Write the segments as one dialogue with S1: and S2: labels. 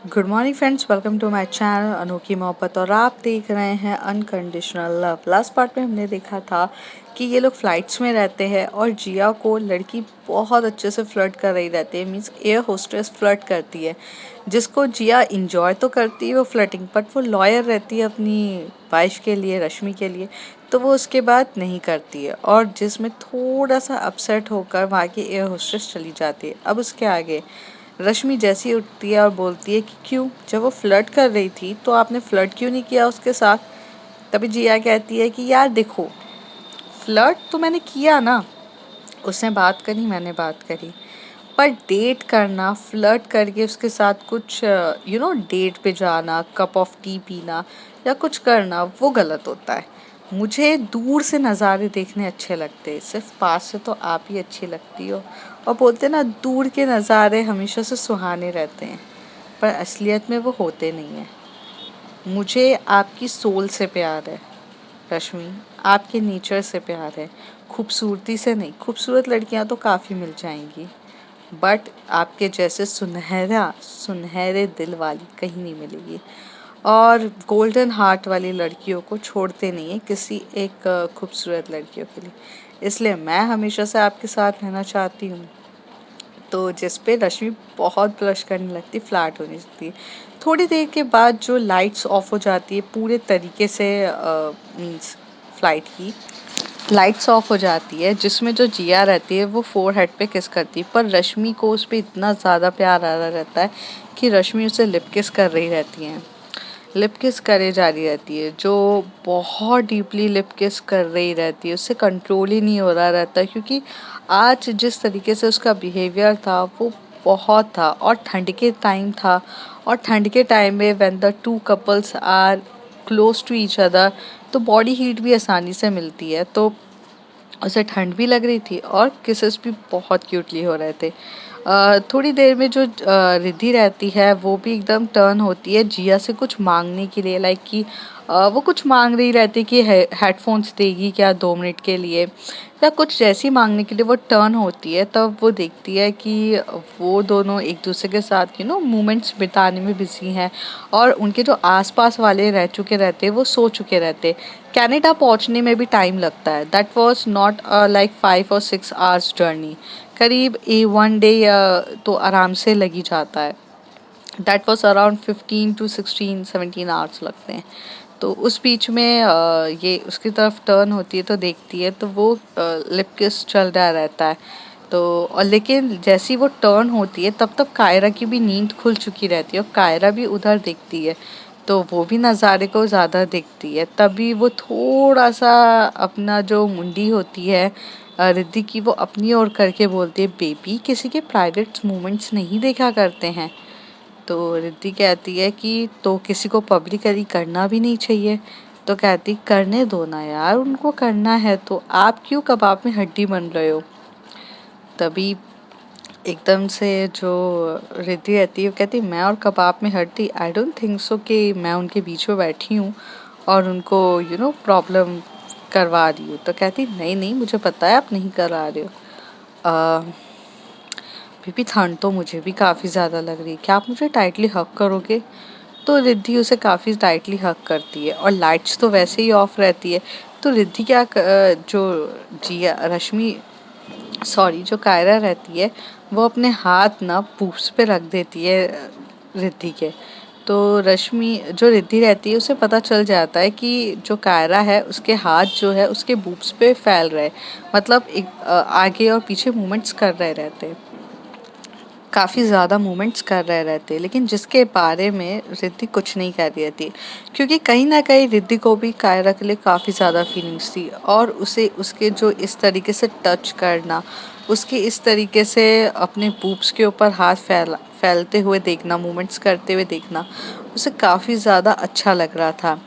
S1: Good morning friends, welcome to my channel Anokhi Mohabbat. और आप देख रहे हैं अनकंडीशनल लव। लास्ट पार्ट में हमने देखा था कि ये लोग फ्लाइट्स में रहते हैं और जिया को लड़की बहुत अच्छे से फ्लर्ट कर रही रहती है, मींस एयर होस्टेस फ्लर्ट करती है, जिसको जिया इंजॉय तो करती है वो फ्लर्टिंग, बट वो लॉयर रहती है अपनी वाइफ के लिए, रश्मि के लिए, तो वो उसके बाद नहीं करती है, और जिसमें थोड़ा सा अपसेट होकर वहाँ की एयर होस्टेस चली जाती है। अब उसके आगे रश्मि जैसी उठती है और बोलती है कि क्यों, जब वो फ्लर्ट कर रही थी तो आपने फ्लर्ट क्यों नहीं किया उसके साथ। तभी जिया कहती है कि यार देखो, फ्लर्ट तो मैंने किया ना, उसने बात करी, मैंने बात करी, पर डेट करना, फ्लर्ट करके उसके साथ कुछ डेट पे जाना, कप ऑफ टी पीना या कुछ करना, वो गलत होता है। मुझे दूर से नज़ारे देखने अच्छे लगते हैं, सिर्फ पास से तो आप ही अच्छी लगती हो। और बोलते ना, दूर के नज़ारे हमेशा से सुहाने रहते हैं, पर असलियत में वो होते नहीं हैं। मुझे आपकी सोल से प्यार है रश्मि, आपके नेचर से प्यार है, खूबसूरती से नहीं। खूबसूरत लड़कियां तो काफ़ी मिल जाएंगी, बट आपके जैसे सुनहरा सुनहरे दिल वाली कहीं नहीं मिलेगी। और गोल्डन हार्ट वाली लड़कियों को छोड़ते नहीं है किसी एक खूबसूरत लड़कियों के लिए, इसलिए मैं हमेशा से आपके साथ रहना चाहती हूँ। तो जिस पे रश्मि बहुत ब्लश करने लगती, फ्लैट होने लगती। थोड़ी देर के बाद जो लाइट्स ऑफ हो जाती है पूरे तरीके से, मीन्स फ्लाइट की लाइट्स ऑफ हो जाती है, जिसमें जो जिया रहती है वो फोरहेड पे किस करती है, पर रश्मि को उस पर इतना ज़्यादा प्यार आ रहा रहता है कि रश्मि उसे लिप किस कर रही रहती है, लिप किस करे जा रही रहती है, जो बहुत डीपली लिप किस कर रही रहती है। उससे कंट्रोल ही नहीं हो रहा रहता, क्योंकि आज जिस तरीके से उसका बिहेवियर था वो बहुत था, और ठंड के टाइम था, और ठंड के टाइम में when the two couples are close to each other, तो बॉडी हीट भी आसानी से मिलती है, तो उसे ठंड भी लग रही थी और किसेस भी बहुत क्यूटली हो रहे थे। थोड़ी देर में जो रिद्धि रहती है वो भी एकदम टर्न होती है जिया से कुछ मांगने के लिए, लाइक कि वो कुछ मांग रही रहती कि हेडफोन्स देगी क्या 2 मिनट के लिए, या कुछ जैसी मांगने के लिए वो टर्न होती है, तब वो देखती है कि वो दोनों एक दूसरे के साथ मोमेंट्स बिताने में बिजी हैं, और उनके जो आसपास वाले रह चुके रहते वो सो चुके रहते। कनाडा पहुंचने में भी टाइम लगता है, दैट वाज नॉट लाइक 5 और 6 आवर्स जर्नी, करीब 1 डे तो आराम से लग ही जाता है। That was around 15 to 16 17 hours लगते हैं। तो उस बीच में ये उसकी तरफ टर्न होती है तो देखती है, तो वो लिप किस चल रहा रहता है। तो और लेकिन जैसी वो टर्न होती है तब तक कायरा की भी नींद खुल चुकी रहती है, और कायरा भी उधर देखती है, तो वो भी नज़ारे को ज़्यादा देखती है। तभी वो थोड़ा सा अपना जो मुंडी होती है रिद्धि की, वो अपनी ओर करके बोलती है, बेबी किसी के प्राइवेट मोमेंट्स नहीं देखा करते हैं। तो रिद्धि कहती है कि तो किसी को पब्लिकली करना भी नहीं चाहिए। तो कहती, करने दो ना यार, उनको करना है तो, आप क्यों कबाब में हड्डी बन रहे हो। तभी एकदम से जो रिद्धि रहती है वो कहती, मैं और कबाब में हड्डी, आई डोंट थिंक सो कि मैं उनके बीच में बैठी हूँ और उनको प्रॉब्लम करवा रही हूँ। तो कहती, नहीं नहीं, मुझे पता है आप नहीं करा रहे हो। बेबी ठंड तो मुझे भी काफ़ी ज़्यादा लग रही है, क्या आप मुझे टाइटली हग करोगे। तो रिद्धि उसे काफ़ी टाइटली हग करती है, और लाइट्स तो वैसे ही ऑफ रहती है। तो रिद्धि जो जिया रश्मि, सॉरी, जो कायरा रहती है, वो अपने हाथ ना पूप्स पे रख देती है रिद्धि के। तो रश्मि, जो रिद्धि रहती है, उसे पता चल जाता है कि जो कायरा है उसके हाथ जो है उसके बूब्स पे फैल रहे, मतलब आगे और पीछे मूवमेंट्स कर रहे रहते हैं, काफ़ी ज़्यादा मूवमेंट्स कर रहे रहते, लेकिन जिसके बारे में रिद्धि कुछ नहीं कह रही थी, क्योंकि कहीं ना कहीं रिद्धि को भी कायरा के लिए काफ़ी ज़्यादा फीलिंग्स थी, और उसे उसके जो इस तरीके से टच करना, उसके इस तरीके से अपने बूब्स के ऊपर हाथ फैलते हुए देखना, मूवमेंट्स करते हुए देखना, उसे काफ़ी ज़्यादा अच्छा लग रहा था।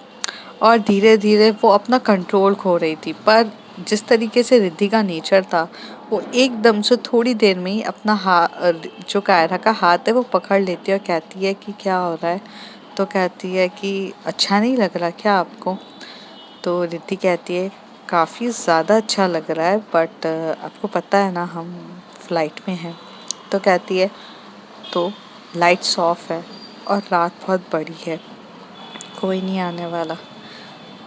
S1: और धीरे धीरे वो अपना कंट्रोल खो रही थी, पर जिस तरीके से रिद्धि का नेचर था, वो एकदम से थोड़ी देर में ही अपना जो कायरा का हाथ है वो पकड़ लेती है और कहती है कि क्या हो रहा है। तो कहती है कि अच्छा नहीं लग रहा क्या आपको। तो रिद्धि कहती है, काफ़ी ज़्यादा अच्छा लग रहा है, बट आपको पता है ना हम फ्लाइट में हैं। तो कहती है, तो लाइट्स ऑफ है और रात बहुत बड़ी है, कोई नहीं आने वाला।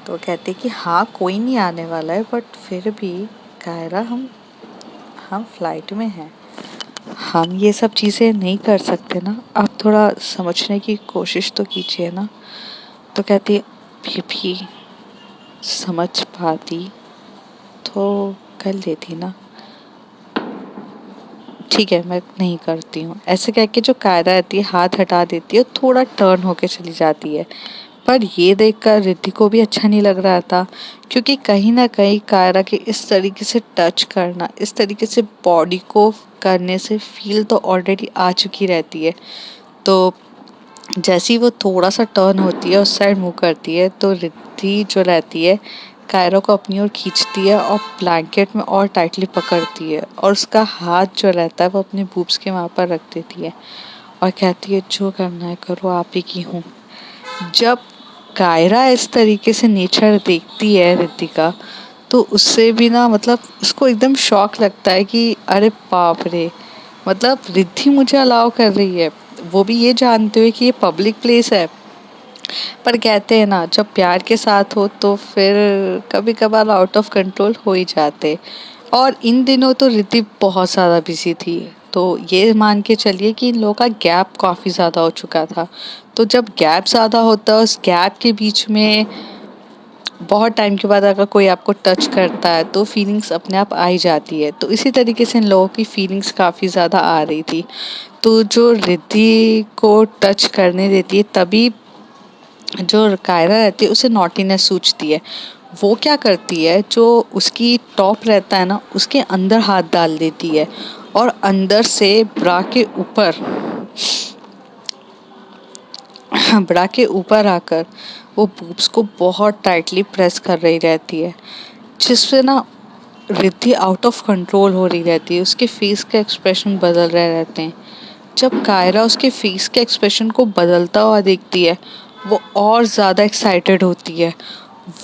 S1: तो कहते कि हाँ कोई नहीं आने वाला है, बट फिर भी कायरा हम फ्लाइट में हैं, हम ये सब चीज़ें नहीं कर सकते ना, आप थोड़ा समझने की कोशिश तो कीजिए ना। तो कहती है भी समझ पाती तो कर लेती ना। ठीक है मैं नहीं करती हूँ, ऐसे कह के जो कायरा रहती है हाथ हटा देती है, थोड़ा टर्न होके चली जाती है। पर ये देखकर रिद्धि को भी अच्छा नहीं लग रहा था, क्योंकि कहीं ना कहीं कायरा के इस तरीके से टच करना, इस तरीके से बॉडी को करने से फील तो ऑलरेडी आ चुकी रहती है। तो जैसे ही वो थोड़ा सा टर्न होती है उस साइड मुंह करती है, तो रिद्धि जो रहती है कायरा को अपनी ओर खींचती है और ब्लैंकेट में और टाइटली पकड़ती है, और उसका हाथ जो रहता है वो अपने बूब्स के वहां पर रख देती है और कहती है जो करना है करो, आप ही की हूँ। जब कायरा इस तरीके से नेचर देखती है रिद्धि का, तो उससे भी ना मतलब उसको एकदम शॉक लगता है कि अरे बाप रे, मतलब रिद्धि मुझे अलाउ कर रही है, वो भी ये जानते हुए कि ये पब्लिक प्लेस है। पर कहते हैं ना जब प्यार के साथ हो तो फिर कभी कभार आउट ऑफ कंट्रोल हो ही जाते। और इन दिनों तो रिद्धि बहुत ज़्यादा बिजी थी, तो ये मान के चलिए कि इन लोगों का गैप काफ़ी ज़्यादा हो चुका था। तो जब गैप ज़्यादा होता है, उस गैप के बीच में बहुत टाइम के बाद अगर कोई आपको टच करता है तो फीलिंग्स अपने आप आ ही जाती है। तो इसी तरीके से इन लोगों की फीलिंग्स काफ़ी ज़्यादा आ रही थी। तो जो रिद्धि को टच करने देती है तभी जो कायरा रहती है उसे नॉटीनेस सूझती है। वो क्या करती है, जो उसकी टॉप रहता है ना उसके अंदर हाथ डाल देती है और अंदर से ब्रा के ऊपर आकर वो बूब्स को बहुत टाइटली प्रेस कर रही रहती है, जिससे ना रिद्धि आउट ऑफ कंट्रोल हो रही रहती है, उसके फेस के एक्सप्रेशन बदल रहे रहते हैं। जब कायरा उसके फेस के एक्सप्रेशन को बदलता हुआ देखती है, वो और ज़्यादा एक्साइटेड होती है।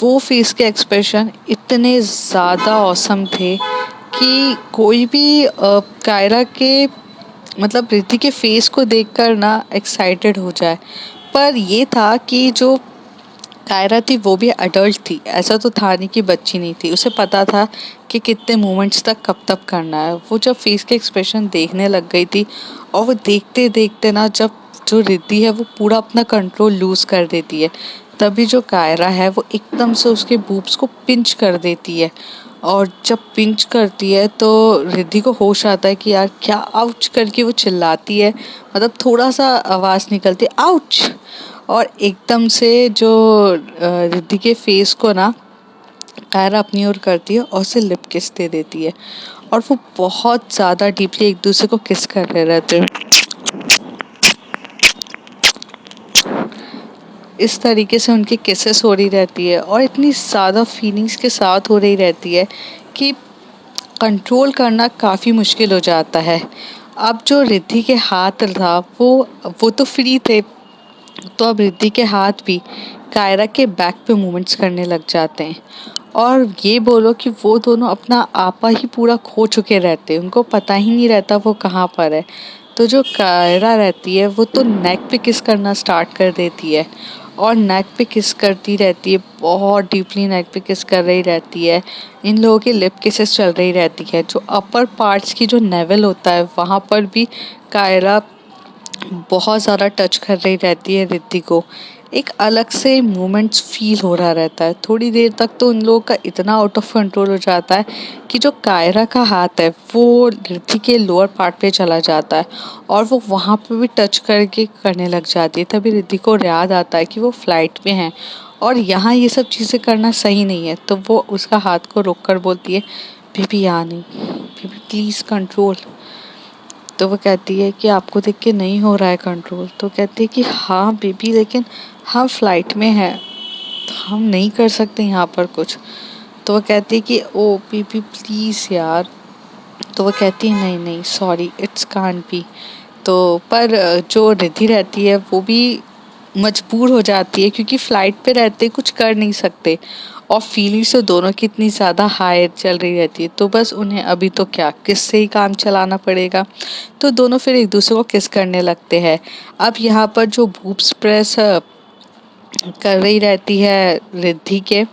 S1: वो फेस के एक्सप्रेशन इतने ज़्यादा औसम थे कि कोई भी कायरा के मतलब रिद्धि के फेस को देखकर ना एक्साइटेड हो जाए। पर ये था कि जो कायरा थी वो भी अडल्ट थी, ऐसा तो था नहीं कि बच्ची नहीं थी, उसे पता था कि कितने मोमेंट्स तक कब तक करना है। वो जब फेस के एक्सप्रेशन देखने लग गई थी, और वो देखते देखते ना जब जो रिद्धि है वो पूरा अपना कंट्रोल लूज कर देती है, तभी जो कायरा है वो एकदम से उसके बूब्स को पिंच कर देती है। और जब पिंच करती है तो रिद्धि को होश आता है कि यार क्या, आउच करके वो चिल्लाती है, मतलब थोड़ा सा आवाज निकलती है आउच। और एकदम से जो रिद्धि के फेस को ना कायरा अपनी ओर करती है और उसे लिप किस दे देती है, और वो बहुत ज्यादा डीपली एक दूसरे को किस कर रहे रहते हैं। इस तरीके से उनकी किसेस हो रही रहती है और इतनी ज़्यादा फीलिंग्स के साथ हो रही रहती है कि कंट्रोल करना काफ़ी मुश्किल हो जाता है। अब जो रिद्धि के हाथ था वो तो फ्री थे, तो अब रिद्धि के हाथ भी कायरा के बैक पे मूवमेंट्स करने लग जाते हैं। और ये बोलो कि वो दोनों अपना आपा ही पूरा खो चुके रहते हैं, उनको पता ही नहीं रहता वो कहाँ पर है। तो जो कायरा रहती है वो तो नेक पे किस करना स्टार्ट कर देती है, और नेक पे किस करती रहती है, बहुत डीपली नेक पे किस कर रही रहती है। इन लोगों की लिप किसेस चल रही रहती है, जो अपर पार्ट्स की जो नेवल होता है वहाँ पर भी कायरा बहुत ज़्यादा टच कर रही रहती है रिद्धि को। एक अलग से मोमेंट्स फील हो रहा रहता है, थोड़ी देर तक तो उन लोगों का इतना आउट ऑफ कंट्रोल हो जाता है कि जो कायरा का हाथ है वो रिद्धि के लोअर पार्ट पे चला जाता है, और वो वहाँ पे भी टच करके करने लग जाती है। तभी रिद्धि को याद आता है कि वो फ्लाइट में है और यहाँ ये सब चीज़ें करना सही नहीं है, तो वो उसका हाथ को रोक कर बोलती है बेबी यहाँ नहीं, बेबी प्लीज़ कंट्रोल। तो वो कहती है कि आपको देख के नहीं हो रहा है कंट्रोल, तो कहती है कि हाँ बेबी लेकिन हम फ्लाइट में हैं, तो हम नहीं कर सकते यहाँ पर कुछ। तो वो कहती है कि ओ बेबी प्लीज़ यार। तो वो कहती है नहीं नहीं सॉरी इट्स कांट बी। तो पर जो रिद्धि रहती है वो भी मजबूर हो जाती है क्योंकि फ्लाइट पे रहते कुछ कर नहीं सकते और फीलिंग्स तो दोनों की इतनी ज़्यादा हाई चल रही रहती है, तो बस उन्हें अभी तो क्या किस से ही काम चलाना पड़ेगा। तो दोनों फिर एक दूसरे को किस करने लगते हैं। अब यहाँ पर जो बूब्स प्रेस कर रही रहती है रिद्धि के,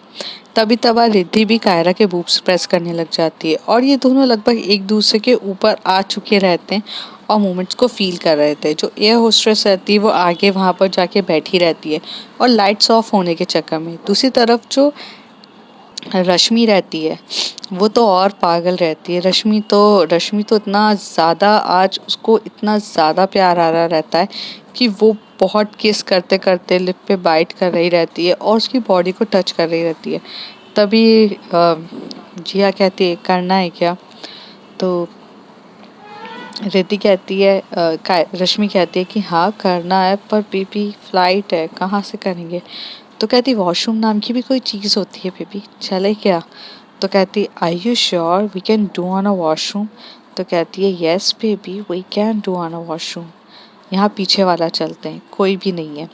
S1: तभी तबा रिद्धि भी कायरा के बूब्स प्रेस करने लग जाती है और ये दोनों लगभग एक दूसरे के ऊपर आ चुके रहते हैं और मोमेंट्स को फील कर रहे थे। जो एयर होस्टेस रहती है वो आगे वहां पर जाके बैठी रहती है और लाइट्स ऑफ होने के चक्कर में दूसरी तरफ जो रश्मि रहती है वो तो और पागल रहती है। रश्मि तो इतना ज़्यादा आज उसको इतना ज़्यादा प्यार आ रहा रहता है कि वो बहुत किस करते करते लिप पे बाइट कर रही रहती है और उसकी बॉडी को टच कर रही रहती है। तभी जिया कहती है करना है क्या। तो रिद्धि कहती है रश्मि कहती है कि हाँ करना है पर बेबी फ्लाइट है कहाँ से करेंगे। तो कहती वॉशरूम नाम की भी कोई चीज़ होती है बेबी, चले क्या। तो कहती I you sure we can do on a washroom. तो कहती है yes baby we can do on a washroom, यहाँ पीछे वाला चलते हैं कोई भी नहीं है।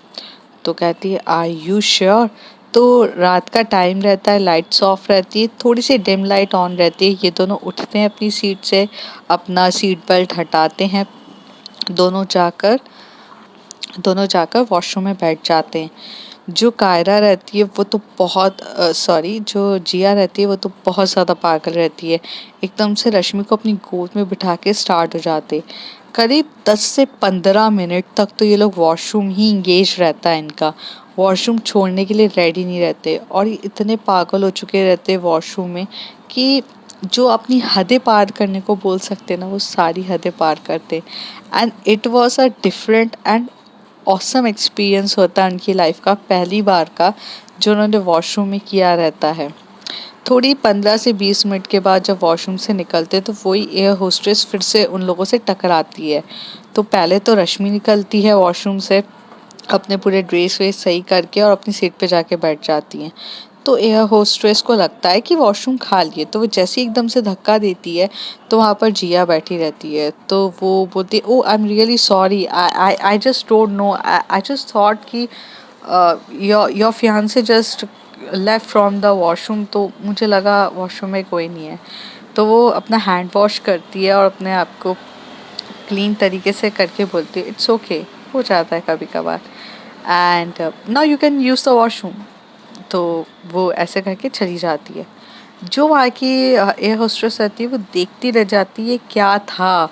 S1: तो कहती है आर यू श्योर। तो रात का टाइम रहता है, लाइट्स ऑफ रहती है, थोड़ी सी डिम लाइट ऑन रहती है। ये दोनों उठते हैं अपनी सीट से, अपना सीट बेल्ट हटाते हैं, दोनों जाकर दोनों जाकर वॉशरूम में बैठ जाते हैं। जो कायरा रहती है वो तो बहुत सॉरी जो जिया रहती है वो तो बहुत ज़्यादा पागल रहती है। एकदम से रश्मि को अपनी गोद में बिठा के स्टार्ट हो जाते। करीब 10 से 15 मिनट तक तो ये लोग वॉशरूम ही इंगेज रहता है इनका, वॉशरूम छोड़ने के लिए रेडी नहीं रहते और ये इतने पागल हो चुके रहते हैं वॉशरूम में कि जो अपनी हदें पार करने को बोल सकते ना वो सारी हदें पार करते। And it was a different and awesome experience होता है उनकी लाइफ का, पहली बार का जो उन्होंने वॉशरूम में किया रहता है। थोड़ी 15 से 20 मिनट के बाद जब वॉशरूम से निकलते तो वही एयर होस्टेस फिर से उन लोगों से टकराती है। तो पहले तो रश्मि निकलती है वॉशरूम से अपने पूरे ड्रेस वेस सही करके और अपनी सीट पे जाके बैठ जाती हैं। तो एयर होस्टेस को लगता है कि वॉशरूम खाली है, तो वो जैसे ही एकदम से धक्का देती है तो वहाँ पर जिया बैठी रहती है। तो वो बोलती है oh I am really sorry, I just don't know, I just thought कि your fiance just left from the washroom, तो मुझे लगा वॉशरूम में कोई नहीं है। तो वो अपना हैंड वॉश करती है और अपने आप को क्लीन तरीके से करके बोलती है इट्स ओके, हो जाता है कभी कभार and now you can use the washroom. तो वो ऐसे करके चली जाती है। जो वहाँ की एयर होस्टेस रहती है वो देखती रह जाती है क्या था,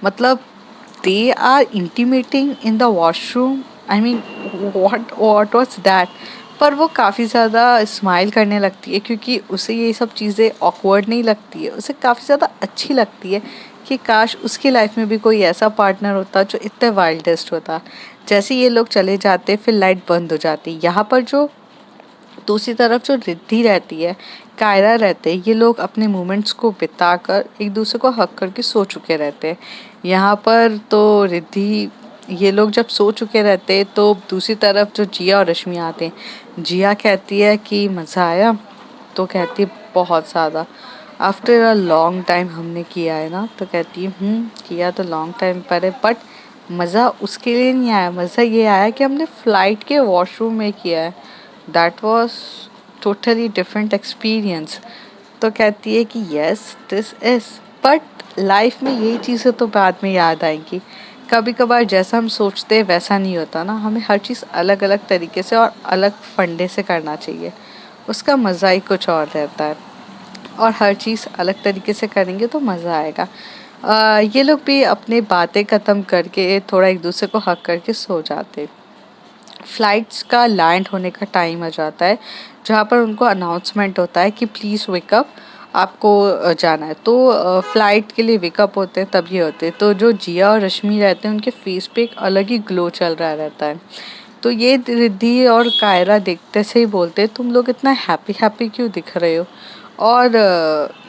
S1: मतलब they are intimating in the washroom, I mean what was that. पर वो काफ़ी ज़्यादा स्माइल करने लगती है क्योंकि उसे ये सब चीज़ें ऑकवर्ड नहीं लगती है, उसे काफ़ी ज़्यादा अच्छी लगती है कि काश उसकी लाइफ में भी कोई ऐसा पार्टनर होता जो इतने वाइल्डेस्ट होता। जैसे ये लोग चले जाते फिर लाइट बंद हो जाती। यहाँ पर जो दूसरी तरफ जो रिद्धि रहती है, कायरा रहते हैं, ये लोग अपने मोमेंट्स को बिताकर एक दूसरे को हक करके सो चुके रहते हैं। यहाँ पर तो रिद्धि ये लोग जब सो चुके रहते हैं तो दूसरी तरफ जो जिया और रश्मि आते हैं। जिया कहती है कि मज़ा आया। तो कहती है बहुत ज़्यादा, आफ्टर अ लॉन्ग टाइम हमने किया है ना। तो कहती है किया तो लॉन्ग टाइम पर है बट मज़ा उसके लिए नहीं आया, मज़ा ये आया कि हमने फ़्लाइट के वॉशरूम में किया है, that was totally different experience. तो कहती है कि yes this is, but life में यही चीज़ें तो बाद में याद आएंगी। कभी कभार जैसा हम सोचते हैं वैसा नहीं होता ना, हमें हर चीज़ अलग अलग तरीके से और अलग फंडे से करना चाहिए, उसका मज़ा ही कुछ और रहता है। और हर चीज़ अलग तरीके से करेंगे तो मज़ा आएगा। ये लोग भी अपनी बातें ख़त्म करके थोड़ा एक दूसरे को हक करके सो जाते। फ्लाइट्स का लैंड होने का टाइम आ जाता है जहाँ पर उनको अनाउंसमेंट होता है कि प्लीज़ वेकअप, आपको जाना है। तो फ्लाइट के लिए वेकअप होते हैं तब ये होते हैं। तो जो जिया और रश्मि रहते हैं उनके फेस पे एक अलग ही ग्लो चल रहा रहता है। तो ये रिद्धि और कायरा देखते से ही बोलते हैं तुम लोग इतना हैप्पी हैप्पी क्यों दिख रहे हो और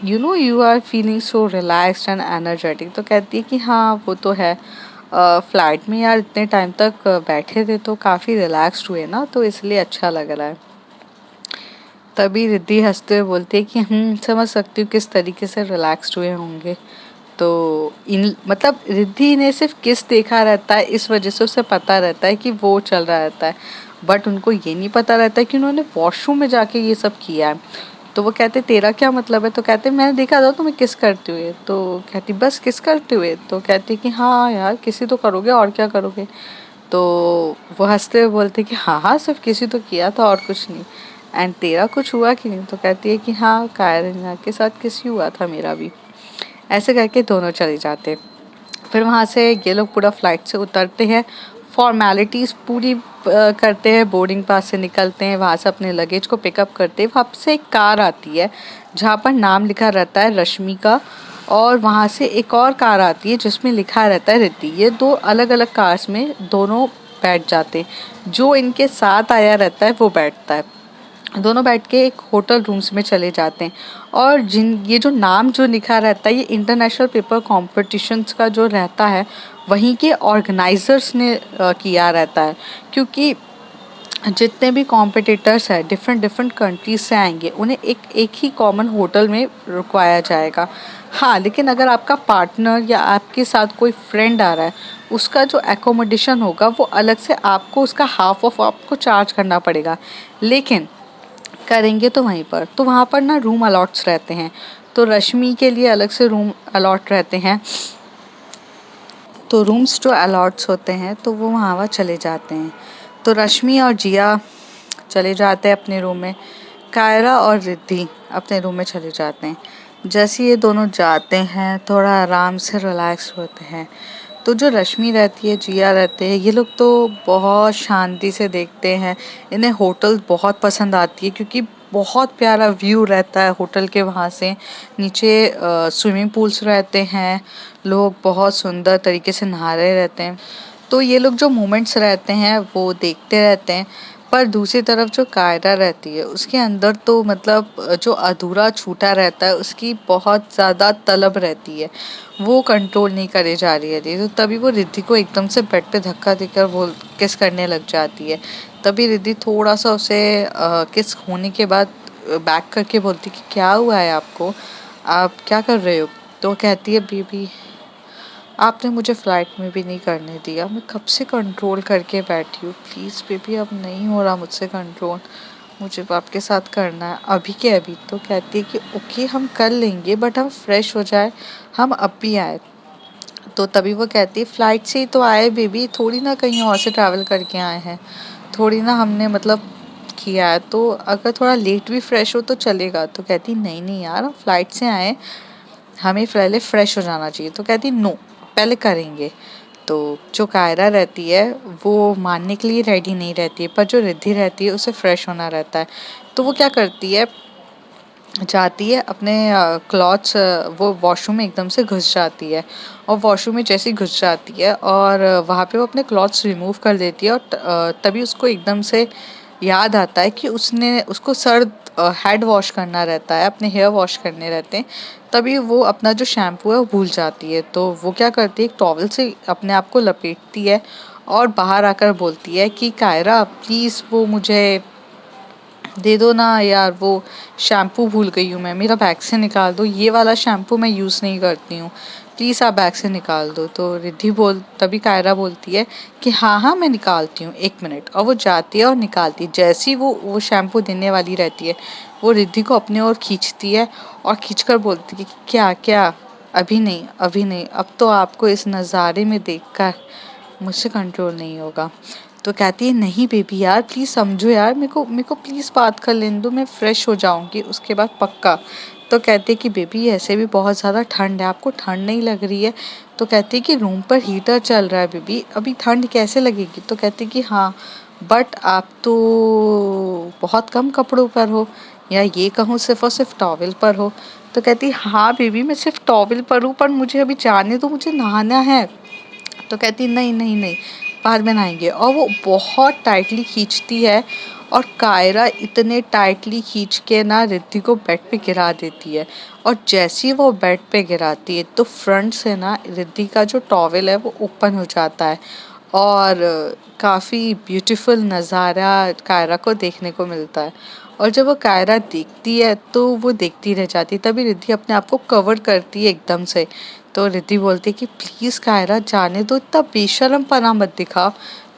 S1: you know you are feeling so relaxed and energetic. तो कहती है कि हाँ वो तो है, फ्लाइट में यार इतने टाइम तक बैठे थे तो काफ़ी रिलैक्स्ड हुए ना, तो इसलिए अच्छा लग रहा है। तभी रिद्धि हंसते हुए बोलती है कि समझ सकती हूँ किस तरीके से रिलैक्स्ड हुए होंगे। तो इन मतलब रिद्धि ने सिर्फ किस देखा रहता है, इस वजह से उसे पता रहता है कि वो चल रहा रहता है, बट उनको ये नहीं पता रहता है कि उन्होंने वॉशरूम में जाके ये सब किया है। तो वो कहते तेरा क्या मतलब है, तो कहते मैंने देखा था तुम्हें किस करते हुए, तो कहती बस किस करते हुए, तो कहती कि हाँ यार किसी तो करोगे और क्या करोगे। तो वो हंसते हुए बोलते कि हाँ हाँ सिर्फ किसी तो किया था और कुछ नहीं। एंड तेरा कुछ हुआ कि नहीं, तो कहती है कि हाँ कायरना के साथ किसी हुआ था मेरा भी। ऐसे करके दोनों चले जाते हैं। फिर वहाँ से ये लोग पूरा फ्लाइट से उतरते हैं, फॉर्मेलिटीज़ पूरी करते हैं, बोर्डिंग पास से निकलते हैं, वहाँ से अपने लगेज को पिकअप करते हैं। वहाँ से एक कार आती है जहाँ पर नाम लिखा रहता है रश्मि का, और वहाँ से एक और कार आती है जिसमें लिखा रहता है रिद्धि। ये दो अलग अलग कार्स में दोनों बैठ जाते हैं। जो इनके साथ आया रहता है वो बैठता है। दोनों बैठ के एक होटल रूम्स में चले जाते हैं। और जिन ये जो नाम जो लिखा रहता है ये इंटरनेशनल पेपर कॉम्पिटिशन्स का जो रहता है वहीं के ऑर्गेनाइजर्स ने किया रहता है। क्योंकि जितने भी कॉम्पिटिटर्स हैं डिफरेंट डिफरेंट कंट्रीज से आएंगे, उन्हें एक एक ही कॉमन होटल में रुकवाया जाएगा। हाँ लेकिन अगर आपका पार्टनर या आपके साथ कोई फ्रेंड आ रहा है, उसका जो एकोमोडेशन होगा वो अलग से आपको उसका हाफ ऑफ आपको चार्ज करना पड़ेगा। लेकिन करेंगे तो वहीं पर, तो वहाँ पर ना रूम अलॉट्स रहते हैं। तो रश्मि के लिए अलग से रूम अलॉट रहते हैं। तो रूम्स जो अलॉट्स होते हैं तो वो वहाँ चले जाते हैं। तो रश्मि और जिया चले जाते हैं अपने रूम में, कायरा और रिद्धि अपने रूम में चले जाते हैं। जैसे ये दोनों जाते हैं थोड़ा आराम से रिलैक्स होते हैं। तो जो रश्मि रहती है, जिया रहते हैं, ये लोग तो बहुत शांति से देखते हैं। इन्हें होटल बहुत पसंद आती है क्योंकि बहुत प्यारा व्यू रहता है होटल के वहाँ से। नीचे स्विमिंग पूल्स रहते हैं, लोग बहुत सुंदर तरीके से नहा रहे रहते हैं। तो ये लोग जो मोमेंट्स रहते हैं वो देखते रहते हैं। पर दूसरी तरफ जो कायरा रहती है उसके अंदर तो मतलब जो अधूरा छूटा रहता है उसकी बहुत ज़्यादा तलब रहती है, वो कंट्रोल नहीं करे जा रही है। तो तभी वो रिद्धि को एकदम से बेड पे धक्का देकर बोल किस करने लग जाती है। तभी रिद्धि थोड़ा सा उसे किस होने के बाद बैक करके बोलती कि क्या हुआ है आपको, आप क्या कर रहे हो। तो कहती है बेबी आपने मुझे फ्लाइट में भी नहीं करने दिया, मैं कब से कंट्रोल करके बैठी हूँ, प्लीज़ बेबी अब नहीं हो रहा मुझसे कंट्रोल, मुझे आपके साथ करना है अभी के अभी। तो कहती है कि ओके हम कर लेंगे बट हम फ्रेश हो जाए, हम अब भी आए। तो तभी वो कहती है फ्लाइट से ही तो आए बेबी, थोड़ी ना कहीं और से ट्रैवल करके आए हैं, थोड़ी ना हमने मतलब किया है, तो अगर थोड़ा लेट भी फ्रेश हो तो चलेगा। तो कहती नहीं नहीं यार हम फ्लाइट से आए, हमें पहले फ्रेश हो जाना चाहिए। तो कहती नो पहले करेंगे। तो जो कायरा रहती है वो मानने के लिए रेडी नहीं रहती है, पर जो रिद्धि रहती है उसे फ्रेश होना रहता है। तो वो क्या करती है, जाती है अपने क्लॉथ्स, वो वॉशरूम में एकदम से घुस जाती है। और वॉशरूम में जैसे ही घुस जाती है और वहाँ पे वो अपने क्लॉथ्स रिमूव कर देती है। और तभी उसको एकदम से याद आता है कि उसने उसको सर हेड वॉश करना रहता है, अपने हेयर वॉश करने रहते हैं। तभी वो अपना जो शैम्पू है वो भूल जाती है। तो वो क्या करती है एक टॉवल से अपने आप को लपेटती है और बाहर आकर बोलती है कि कायरा प्लीज़ वो मुझे दे दो ना यार, वो शैम्पू भूल गई हूँ मैं, मेरा बैग से निकाल दो, ये वाला शैम्पू मैं यूज़ नहीं करती हूँ, प्लीज़ आप बैग से निकाल दो। तो रिद्धि बोल तभी कायरा बोलती है कि हाँ हाँ मैं निकालती हूँ एक मिनट। और वो जाती है और निकालती है। जैसे ही वो शैम्पू देने वाली रहती है वो रिद्धि को अपने ओर खींचती है और खींचकर बोलती है कि क्या क्या, अभी नहीं अभी नहीं, अब तो आपको इस नज़ारे में देखकर मुझसे कंट्रोल नहीं होगा। तो कहती है नहीं बेबी यार प्लीज़ समझो यार, मेरे को प्लीज़ बात कर लेने दो, मैं फ्रेश हो जाऊंगी उसके बाद पक्का। तो कहती है कि बेबी ऐसे भी बहुत ज़्यादा ठंड है, आपको ठंड नहीं लग रही है। तो कहती है कि रूम पर हीटर चल रहा है बेबी, अभी ठंड कैसे लगेगी। तो कहती है कि हाँ बट आप तो बहुत कम कपड़ों पर हो, या ये कहूँ सिर्फ और सिर्फ टॉवल पर हो। तो कहती है हाँ बेबी मैं सिर्फ टॉवल पर हूँ, पर मुझे अभी जाने दो, मुझे नहाना है। तो कहती नहीं नहीं नहीं बाद में नहाएंगे। और वो बहुत टाइटली खींचती है और कायरा इतने टाइटली खींच के ना रिद्धि को बेड पे गिरा देती है। और जैसे ही वो बेड पे गिराती है तो फ्रंट से ना रिद्धि का जो टॉवेल है वो ओपन हो जाता है और काफ़ी ब्यूटीफुल नज़ारा कायरा को देखने को मिलता है। और जब वो कायरा देखती है तो वो देखती रह जाती है, तभी रिद्धि अपने आप को कवर करती है एकदम से। तो रिद्धि बोलती है कि प्लीज़ कायरा जाने दो, इतना बेशर्म पना मत दिखाओ।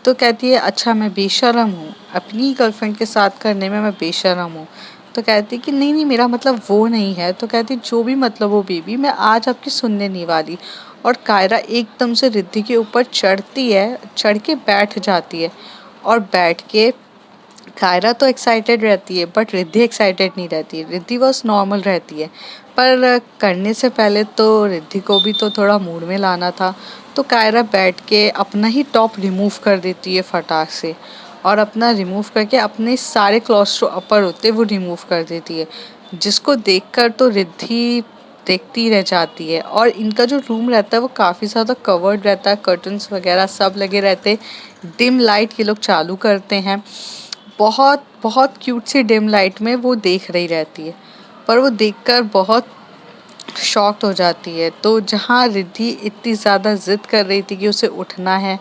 S1: तो कहती है अच्छा मैं बेशर्म हूँ, अपनी गर्लफ्रेंड के साथ करने में मैं बेशर्म हूँ। तो कहती है कि नहीं नहीं मेरा मतलब वो नहीं है। तो कहती है जो भी मतलब हो बेबी, मैं आज आपकी सुनने नहीं वाली। और कायरा एकदम से रिद्धि के ऊपर चढ़ती है, चढ़ के बैठ जाती है। और बैठ के कायरा तो एक्साइटेड रहती है बट रिद्धि एक्साइटेड नहीं रहती है, रिद्धि बस नॉर्मल रहती है। पर करने से पहले तो रिद्धि को भी तो थोड़ा मूड में लाना था। तो कायरा बैठ के अपना ही टॉप रिमूव कर देती है फटाक से, और अपना रिमूव करके अपने सारे क्लॉथ्स जो अपर होते हैं वो रिमूव कर देती है, जिसको देखकर तो रिद्धि देखती रह जाती है। और इनका जो रूम रहता है वो काफ़ी ज़्यादा कवर्ड रहता है, कर्टन्स वगैरह सब लगे रहते हैं, डिम लाइट ये लोग चालू करते हैं। बहुत बहुत क्यूट सी डिम लाइट में वो देख रही रहती है, पर वो देखकर बहुत शॉक्ड हो जाती है। तो जहाँ रिद्धि इतनी ज़्यादा ज़िद कर रही थी कि उसे उठना है,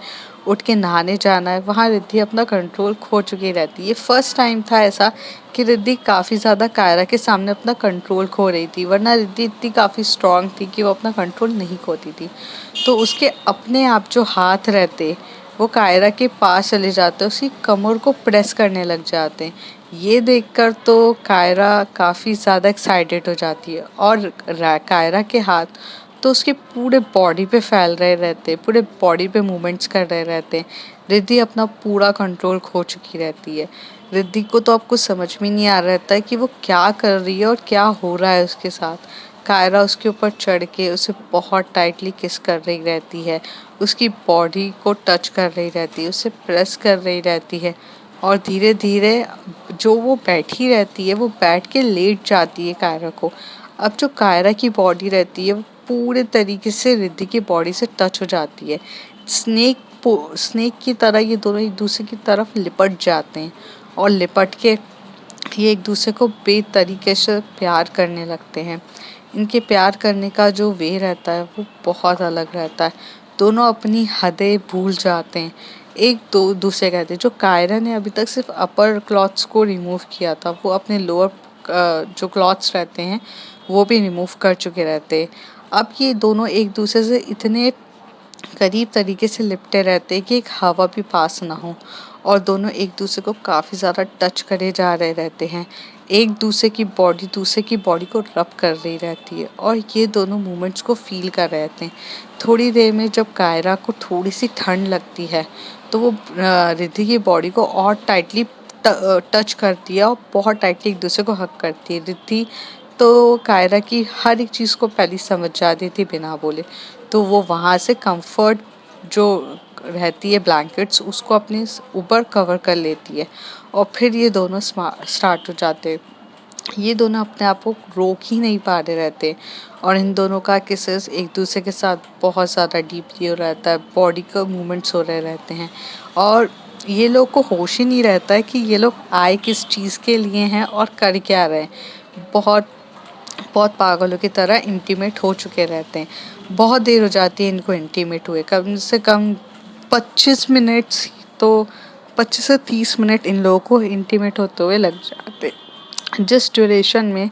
S1: उठ के नहाने जाना है, वहाँ रिद्धि अपना कंट्रोल खो चुकी रहती है। ये फर्स्ट टाइम था ऐसा कि रिद्धि काफ़ी ज़्यादा कायरा के सामने अपना कंट्रोल खो रही थी, वरना रिद्धि इतनी काफ़ी स्ट्रांग थी कि वो अपना कंट्रोल नहीं खोती थी। तो उसके अपने आप जो हाथ रहते वो कायरा के पास चले जाते, उसकी कमर को प्रेस करने लग जाते हैं। ये देखकर तो कायरा काफ़ी ज़्यादा एक्साइटेड हो जाती है, और कायरा के हाथ तो उसके पूरे बॉडी पे फैल रहे रहते, पूरे बॉडी पे मूवमेंट्स कर रहे रहते हैं। रिद्धि अपना पूरा कंट्रोल खो चुकी रहती है। रिद्धि को तो अब कुछ समझ में नहीं आ रहा रहता है कि वो क्या कर रही है और क्या हो रहा है उसके साथ। कायरा उसके ऊपर चढ़ के उसे बहुत टाइटली किस कर रही रहती है, उसकी बॉडी को टच कर रही रहती है, उसे प्रेस कर रही रहती है। और धीरे धीरे जो वो बैठी रहती है वो बैठ के लेट जाती है कायरा को। अब जो कायरा की बॉडी रहती है वो पूरे तरीके से रिद्धि की बॉडी से टच हो जाती है। स्नेक की तरह ये दोनों एक दूसरे की तरफ लिपट जाते हैं, और लिपट के ये एक दूसरे को बेतरीके से प्यार करने लगते हैं। इनके प्यार करने का जो वे रहता है वो बहुत अलग रहता है। दोनों अपनी हदें भूल जाते हैं, एक दो दूसरे कहते हैं। जो कायरा ने अभी तक सिर्फ अपर क्लॉथ्स को रिमूव किया था, वो अपने लोअर जो क्लॉथ्स रहते हैं वो भी रिमूव कर चुके रहते हैं। अब ये दोनों एक दूसरे से इतने करीब तरीके से लिपटे रहते हैं कि एक हवा भी पास ना हो, और दोनों एक दूसरे को काफ़ी ज़्यादा टच करे जा रहे रहते हैं। एक दूसरे की बॉडी दूसरे की बॉडी को रब कर रही रहती है, और ये दोनों मूवमेंट्स को फील कर रहे रहते हैं। थोड़ी देर में जब कायरा को थोड़ी सी ठंड लगती है तो वो रिद्धि की बॉडी को और टाइटली टच करती है, और बहुत टाइटली एक दूसरे को हक करती है। रिद्धि तो कायरा की हर एक चीज़ को पहले समझ जाती थी बिना बोले। तो वो वहाँ से कंफर्ट जो रहती है ब्लैंकेट्स उसको अपने ऊपर कवर कर लेती है, और फिर ये दोनों स्टार्ट हो जाते हैं। ये दोनों अपने आप को रोक ही नहीं पा रहे रहते, और इन दोनों का किसेस एक दूसरे के साथ बहुत ज़्यादा डीपली हो रहता है, बॉडी का मूवमेंट्स हो रहे रहते हैं। और ये लोग को होश ही नहीं रहता है कि ये लोग आए किस चीज़ के लिए हैं और कर क्या रहे हैं। बहुत बहुत पागलों की तरह इंटीमेट हो चुके रहते हैं। बहुत देर हो जाती है इनको इंटीमेट हुए, कम से कम 25 मिनट्स, तो 25 से 30 मिनट इन लोगों को इंटीमेट होते हुए लग जाते, जिस ड्यूरेशन में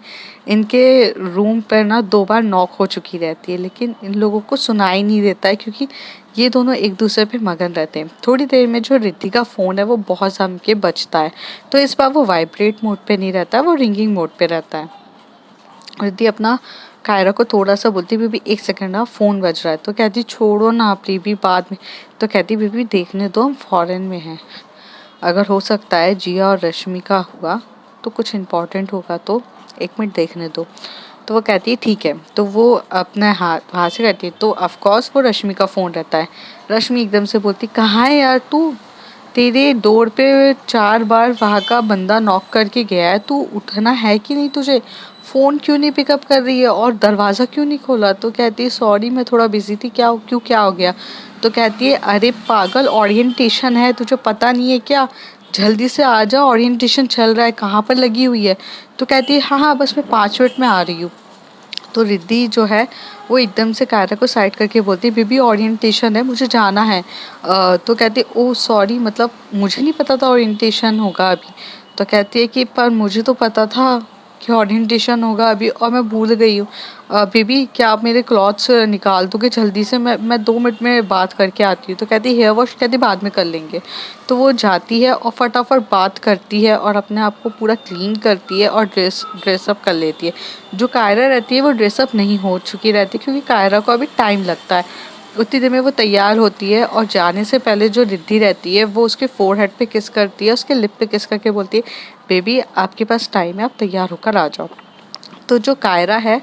S1: इनके रूम पर ना 2 बार नॉक हो चुकी रहती है, लेकिन इन लोगों को सुनाई नहीं देता है क्योंकि ये दोनों एक दूसरे पे मगन रहते हैं। थोड़ी देर में जो रिद्धि का फ़ोन है वो बहुत सम के बजता है, तो इस बार वो वाइब्रेट मोड पे नहीं रहता है, वो रिंगिंग मोड पे रहता है। रिद्धि अपना कायरा को थोड़ा सा बोलती, बीबी एक सेकंड ना फ़ोन बज रहा है। तो कहती छोड़ो ना आप बीबी बाद में। तो कहती बीबी देखने दो, हम फॉरेन में हैं, अगर हो सकता है जिया और रश्मि का हुआ तो कुछ इम्पोर्टेंट होगा, तो 1 मिनट देखने दो। तो वो कहती है ठीक है। तो वो अपना हाथ वहाँ से करती है, तो ऑफ कोर्स वो रश्मि का फ़ोन रहता है। रश्मि एकदम से बोलती कहाँ है यार तू, तेरे डोर पे 4 बार वहाँ का बंदा नॉक करके गया है, तू उठना है कि नहीं तुझे, फ़ोन क्यों नहीं पिकअप कर रही है और दरवाज़ा क्यों नहीं खोला। तो कहती है सॉरी मैं थोड़ा बिजी थी, क्या क्यों क्या हो गया। तो कहती है अरे पागल ओरिएंटेशन है, तुझे पता नहीं है क्या, जल्दी से आ जा, ओरिएंटेशन चल रहा है, कहाँ पर लगी हुई है। तो कहती है हाँ हाँ बस मैं 5 मिनट में आ रही हूँ। तो रिद्धि जो है वो एकदम से कायरा को साइड करके बोलती है, बेबी ओरिएंटेशन है, मुझे जाना है। तो कहती है, ओह सॉरी, मतलब मुझे नहीं पता था ओरिएंटेशन होगा अभी। तो कहती है कि पर मुझे तो पता था कि ओरिएंटेशन होगा अभी और मैं भूल गई हूँ। बेबी क्या आप मेरे क्लॉथ्स निकाल दोगे जल्दी से, मैं 2 मिनट में बात करके आती हूँ। तो कहती है हेयर वॉश, कहती बाद में कर लेंगे। तो वो जाती है और फटाफट बात करती है और अपने आप को पूरा क्लीन करती है और ड्रेसअप कर लेती है। जो कायरा रहती है वो ड्रेसअप नहीं हो चुकी रहती, क्योंकि कायरा को अभी टाइम लगता है। उतनी देर में वो तैयार होती है और जाने से पहले जो रिद्धि रहती है वो उसके फोरहेड पे किस करती है, उसके लिप पे किस करके बोलती है, बेबी आपके पास टाइम है, आप तैयार होकर आ जाओ। तो जो कायरा है,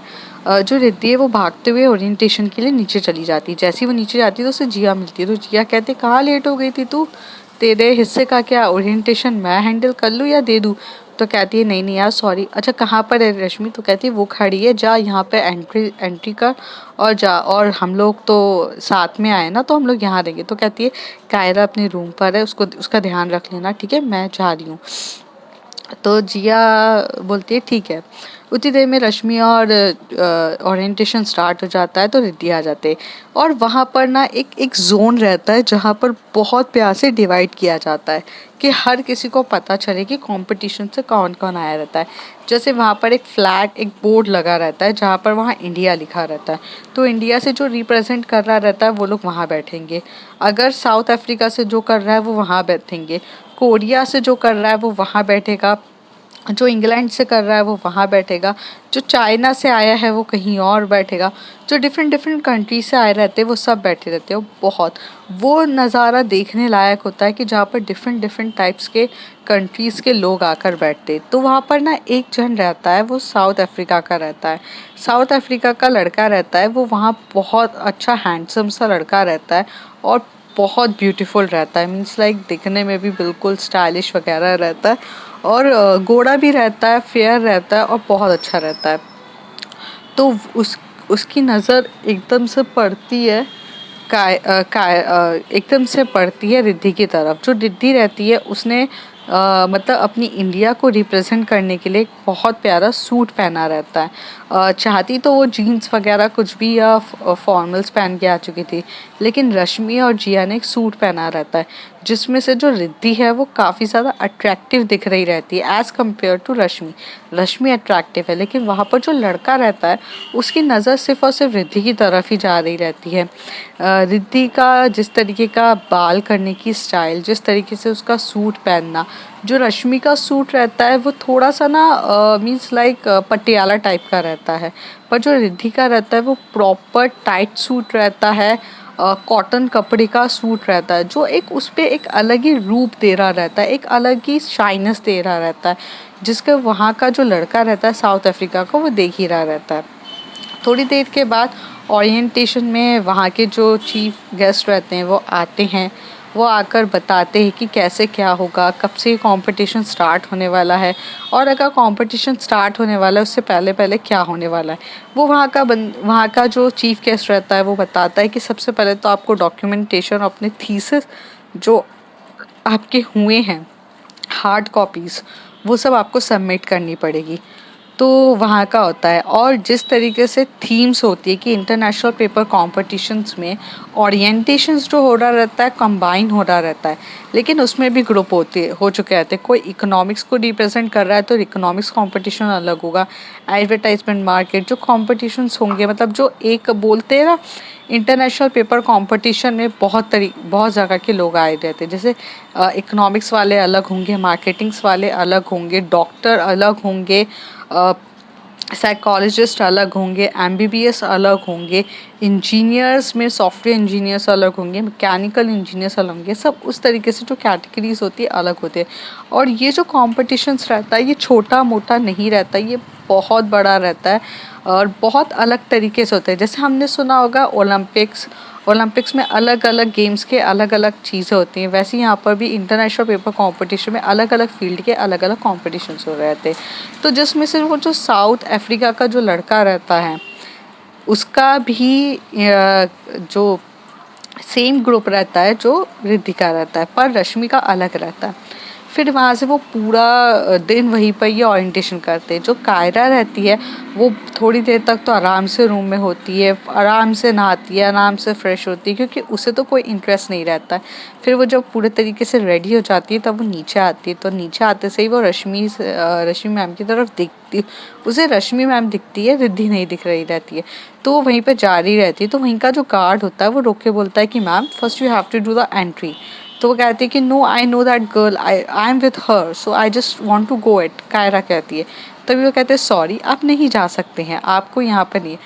S1: जो रिद्धि है, वो भागते हुए ओरिएंटेशन के लिए नीचे चली जाती है। जैसे ही वो नीचे जाती है तो उसे जिया मिलती है। तो जिया कहते, कहाँ लेट हो गई थी तू, तेरे हिस्से का क्या ओरिएंटेशन मैं हैंडल कर लूँ या दे दूँ। तो कहती है, नहीं नहीं यार सॉरी। अच्छा कहाँ पर है रश्मि। तो कहती है वो खड़ी है, जा यहाँ पे एंट्री एंट्री कर और जा, और हम लोग तो साथ में आए ना, तो हम लोग यहाँ रहेंगे। तो कहती है कायरा अपने रूम पर है, उसको उसका ध्यान रख लेना, ठीक है, मैं जा रही हूँ। तो जिया बोलती है ठीक है। उतनी देर में रश्मि और ओरिएंटेशन स्टार्ट हो जाता है, तो रिद्धि आ जाते हैं। और वहाँ पर ना एक एक जोन रहता है जहाँ पर बहुत प्यार से डिवाइड किया जाता है कि हर किसी को पता चले कि कंपटीशन से कौन कौन आया रहता है। जैसे वहाँ पर एक फ्लैग, एक बोर्ड लगा रहता है जहाँ पर वहाँ इंडिया लिखा रहता है। तो इंडिया से जो रिप्रेजेंट कर रहा रहता है वो लोग वहाँ बैठेंगे। अगर साउथ अफ्रीका से जो कर रहा है वो वहाँ बैठेंगे। कोरिया से जो कर रहा है वो वहाँ बैठेगा। जो इंग्लैंड से कर रहा है वो वहाँ बैठेगा। जो चाइना से आया है वो कहीं और बैठेगा। जो डिफरेंट डिफरेंट कंट्री से आए रहते हैं वो सब बैठे रहते हैं। बहुत वो नज़ारा देखने लायक होता है कि जहाँ पर डिफरेंट डिफरेंट टाइप्स के कंट्रीज़ के लोग आकर बैठते। तो वहाँ पर ना एक जन रहता है, वो साउथ अफ्रीका का रहता है। साउथ अफ्रीका का लड़का रहता है, वो वहाँ बहुत अच्छा हैंडसम सा लड़का रहता है और बहुत ब्यूटीफुल रहता है। मीन्स लाइक दिखने में भी बिल्कुल स्टाइलिश वगैरह रहता है और गोरा भी रहता है, फेयर रहता है और बहुत अच्छा रहता है। तो उसकी नज़र एकदम से पड़ती है एकदम से पड़ती है रिद्धि की तरफ। जो रिद्धि रहती है उसने मतलब अपनी इंडिया को रिप्रेजेंट करने के लिए एक बहुत प्यारा सूट पहना रहता है। चाहती तो वो जीन्स वगैरह कुछ भी या फॉर्मल्स पहन के आ चुकी थी, लेकिन रश्मि और जिया ने एक सूट पहना रहता है जिसमें से जो रिद्धि है वो काफ़ी ज़्यादा अट्रैक्टिव दिख रही रहती है as compare to Rashmi. Rashmi attractive है, लेकिन वहाँ पर जो लड़का रहता है उसकी नज़र सिर्फ और सिर्फ रिद्धि की तरफ ही जा रही रहती है। रिद्धि का जिस तरीके का बाल करने की स्टाइल, जिस तरीके से उसका सूट पहनना, जो रश्मि का सूट रहता है वो थोड़ा सा ना मीन्स लाइक पटियाला टाइप का रहता है, पर जो रिद्धि का रहता है वो प्रॉपर टाइट सूट रहता है। कॉटन कपड़े का सूट रहता है जो एक उस पे एक अलग ही रूप दे रहा रहता है, एक अलग ही शाइनेस दे रहा रहता है, जिसका वहाँ का जो लड़का रहता है साउथ अफ्रीका का वो देख ही रहा रहता है। थोड़ी देर के बाद ओरिएंटेशन में वहाँ के जो चीफ गेस्ट रहते हैं वो आते हैं। वो आकर बताते हैं कि कैसे क्या होगा, कब से कंपटीशन स्टार्ट होने वाला है और अगर कंपटीशन स्टार्ट होने वाला है उससे पहले पहले क्या होने वाला है। वो वहाँ का जो चीफ गेस्ट रहता है वो बताता है कि सबसे पहले तो आपको डॉक्यूमेंटेशन, अपने थीसिस जो आपके हुए हैं, हार्ड कॉपीज़, वो सब आपको सबमिट करनी पड़ेगी। तो वहाँ का होता है। और जिस तरीके से थीम्स होती है कि इंटरनेशनल पेपर कॉम्पिटिशन्स में ओरिएंटेशंस जो हो रहा रहता है कंबाइन हो रहा रहता है, लेकिन उसमें भी ग्रुप हो चुके रहते हैं। कोई इकोनॉमिक्स को रिप्रेजेंट कर रहा है तो इकोनॉमिक्स कंपटीशन अलग होगा। एडवर्टाइजमेंट मार्केट जो कॉम्पिटिशन्स होंगे, मतलब जो एक बोलते हैं ना, इंटरनेशनल पेपर कंपटीशन में बहुत जगह के लोग आए रहते हैं। जैसे इकोनॉमिक्स वाले अलग होंगे, मार्केटिंग्स वाले अलग होंगे, डॉक्टर अलग होंगे, साइकोलॉजिस्ट अलग होंगे, एमबीबीएस अलग होंगे, इंजीनियर्स में सॉफ्टवेयर इंजीनियर्स अलग होंगे, मैकेनिकल इंजीनियर्स अलग होंगे। सब उस तरीके से जो कैटेगरीज होती है अलग होते हैं। और ये जो कॉम्पिटिशन्स रहता है ये छोटा मोटा नहीं रहता, ये बहुत बड़ा रहता है और बहुत अलग तरीके से होता है। जैसे हमने सुना होगा ओलंपिक्स, ओलंपिक्स में अलग अलग गेम्स के अलग अलग चीज़ें होती हैं, वैसे यहाँ पर भी इंटरनेशनल पेपर कंपटीशन में अलग अलग फील्ड के अलग अलग कॉम्पिटिशन्स हो रहे थे। तो जिसमें से वो जो साउथ अफ्रीका का जो लड़का रहता है उसका भी जो सेम ग्रुप रहता है जो रिद्धि का रहता है, पर रश्मि का अलग रहता है। फिर वहाँ से वो पूरा दिन वहीं पर ये ओरिएंटेशन करते हैं। जो कायरा रहती है वो थोड़ी देर तक तो आराम से रूम में होती है, आराम से नहाती है, आराम से फ्रेश होती है, क्योंकि उसे तो कोई इंटरेस्ट नहीं रहता है। फिर वो जब पूरे तरीके से रेडी हो जाती है तब वो नीचे आती है, तो नीचे आते से ही वो रश्मि मैम की तरफ दिखती, उसे रश्मि मैम दिखती है, रिद्धि नहीं दिख रही रहती है। तो वो वहीं पे जा रही रहती है, तो वहीं का जो गार्ड होता है वो रोक के बोलता है कि ma'am first you have to do the entry. तो वो कहती है कि no, I know that girl, I am with her, so I just want to go it, Kaira कहती है। तभी वो कहते हैं सॉरी आप नहीं जा सकते हैं, आपको यहाँ पर नहीं है।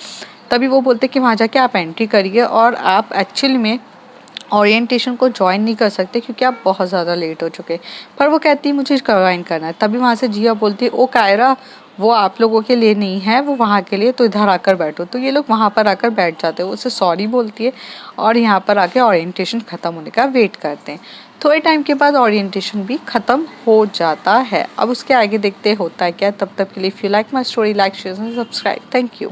S1: तभी वो बोलते हैं कि वहाँ जाके आप एंट्री करिए और आप एक्चुअली में ओरिएंटेशन को ज्वाइन नहीं कर सकते क्योंकि आप बहुत ज़्यादा लेट हो चुके। पर वो कहती है मुझे ज्वाइन करना है। तभी वहाँ से जिया बोलती है ओ कायरा, वो आप लोगों के लिए नहीं है, वो वहाँ के लिए, तो इधर आकर बैठो। तो ये लोग वहाँ पर आकर बैठ जाते हैं, उससे सॉरी बोलती है और यहाँ पर आके ओरिएंटेशन ख़त्म होने का वेट करते हैं। थोड़े टाइम के बाद ओरिएंटेशन भी ख़त्म हो जाता है। अब उसके आगे देखते होता है क्या। तब तक के लिए if you like my story, like share and subscribe. Thank you.